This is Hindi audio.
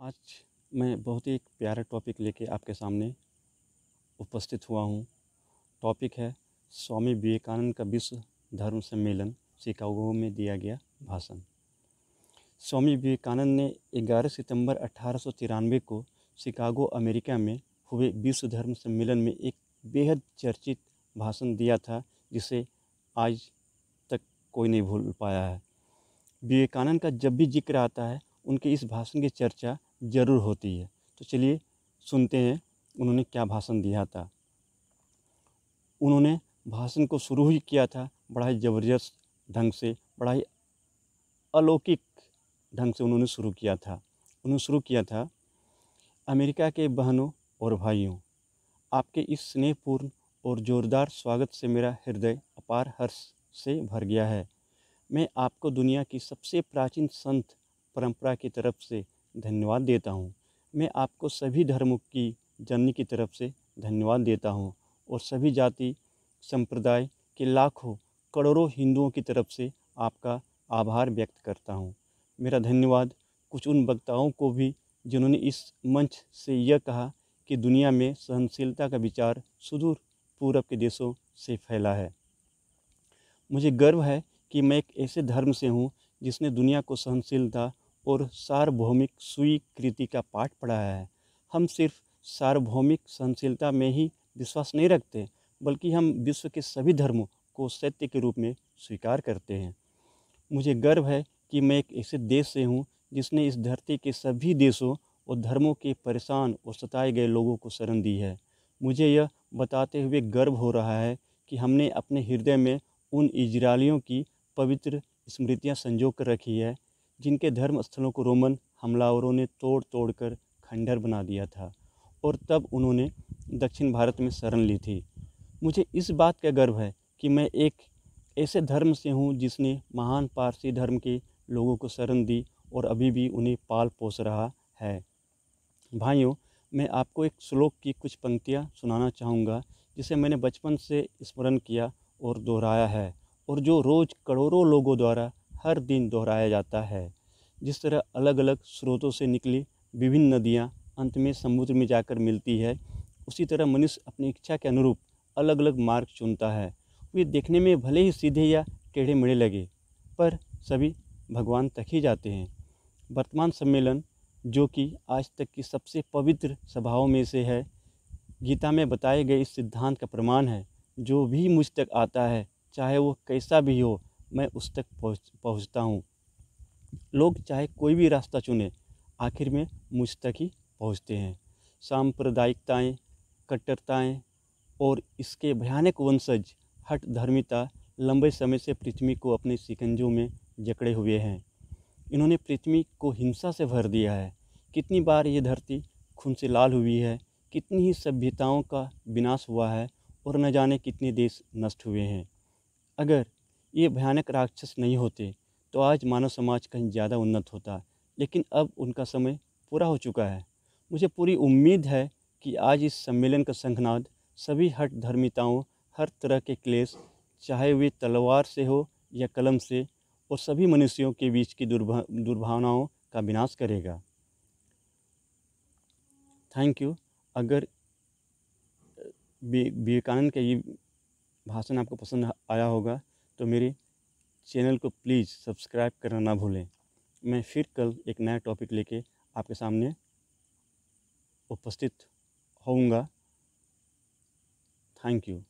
आज मैं बहुत ही एक प्यारा टॉपिक लेके आपके सामने उपस्थित हुआ हूँ। टॉपिक है स्वामी विवेकानंद का विश्व धर्म सम्मेलन शिकागो में दिया गया भाषण। स्वामी विवेकानंद ने 11 सितंबर 1893 को शिकागो अमेरिका में हुए विश्व धर्म सम्मेलन में एक बेहद चर्चित भाषण दिया था, जिसे आज तक कोई नहीं भूल पाया है। विवेकानंद का जब भी जिक्र आता है, उनके इस भाषण की चर्चा ज़रूर होती है। तो चलिए सुनते हैं उन्होंने क्या भाषण दिया था। उन्होंने भाषण को शुरू ही किया था बड़ा ही ज़बरदस्त ढंग से, बड़ा ही अलौकिक ढंग से उन्होंने शुरू किया था। अमेरिका के बहनों और भाइयों, आपके इस स्नेहपूर्ण और ज़ोरदार स्वागत से मेरा हृदय अपार हर्ष से भर गया है। मैं आपको दुनिया की सबसे प्राचीन संत परंपरा की तरफ से धन्यवाद देता हूँ। मैं आपको सभी धर्मों की जननी की तरफ से धन्यवाद देता हूँ और सभी जाति संप्रदाय के लाखों करोड़ों हिंदुओं की तरफ से आपका आभार व्यक्त करता हूँ। मेरा धन्यवाद कुछ उन वक्ताओं को भी जिन्होंने इस मंच से यह कहा कि दुनिया में सहनशीलता का विचार सुदूर पूरब के देशों से फैला है। मुझे गर्व है कि मैं एक ऐसे धर्म से हूँ जिसने दुनिया को सहनशीलता और सार्वभौमिक स्वीकृति का पाठ पढ़ाया है। हम सिर्फ सार्वभौमिक सहनशीलता में ही विश्वास नहीं रखते, बल्कि हम विश्व के सभी धर्मों को सत्य के रूप में स्वीकार करते हैं। मुझे गर्व है कि मैं एक ऐसे देश से हूँ जिसने इस धरती के सभी देशों और धर्मों के परेशान और सताए गए लोगों को शरण दी है। मुझे यह बताते हुए गर्व हो रहा है कि हमने अपने हृदय में उन इजरायलियों की पवित्र स्मृतियाँ संजो कर रखी है, जिनके धर्म स्थलों को रोमन हमलावरों ने तोड़ तोड़ कर खंडर बना दिया था और तब उन्होंने दक्षिण भारत में शरण ली थी। मुझे इस बात का गर्व है कि मैं एक ऐसे धर्म से हूँ जिसने महान पारसी धर्म के लोगों को शरण दी और अभी भी उन्हें पाल पोस रहा है। भाइयों, मैं आपको एक श्लोक की कुछ पंक्तियाँ सुनाना चाहूँगा, जिसे मैंने बचपन से स्मरण किया और दोहराया है, और जो रोज़ करोड़ों लोगों द्वारा हर दिन दोहराया जाता है। जिस तरह अलग अलग स्रोतों से निकली विभिन्न नदियाँ अंत में समुद्र में जाकर मिलती है, उसी तरह मनुष्य अपनी इच्छा के अनुरूप अलग अलग मार्ग चुनता है। वे देखने में भले ही सीधे या टेढ़े मेढ़े लगे, पर सभी भगवान तक ही जाते हैं। वर्तमान सम्मेलन, जो कि आज तक की सबसे पवित्र सभाओं में से है, गीता में बताए गए इस सिद्धांत का प्रमाण है। जो भी मुझ तक आता है, चाहे वो कैसा भी हो, मैं उस तक पहुँचता हूँ। लोग चाहे कोई भी रास्ता चुने, आखिर में मुझ तक ही पहुँचते हैं। सांप्रदायिकताएँ, कट्टरताएँ और इसके भयानक वंशज हठ धर्मिता लंबे समय से पृथ्वी को अपने शिकंजों में जकड़े हुए हैं। इन्होंने पृथ्वी को हिंसा से भर दिया है। कितनी बार ये धरती खून से लाल हुई है, कितनी ही सभ्यताओं का विनाश हुआ है और न जाने कितने देश नष्ट हुए हैं। अगर ये भयानक राक्षस नहीं होते तो आज मानव समाज कहीं ज़्यादा उन्नत होता, लेकिन अब उनका समय पूरा हो चुका है। मुझे पूरी उम्मीद है कि आज इस सम्मेलन का शंखनाद सभी हठ धर्मिताओं, हर तरह के क्लेश, चाहे वे तलवार से हो या कलम से, और सभी मनुष्यों के बीच की दुर्भावनाओं का विनाश करेगा। Thank you. अगर विवेकानंद का ये भाषण आपको पसंद आया होगा तो मेरे चैनल को प्लीज़ सब्सक्राइब करना ना भूलें। मैं फिर कल एक नया टॉपिक लेके आपके सामने उपस्थित होऊंगा। Thank you.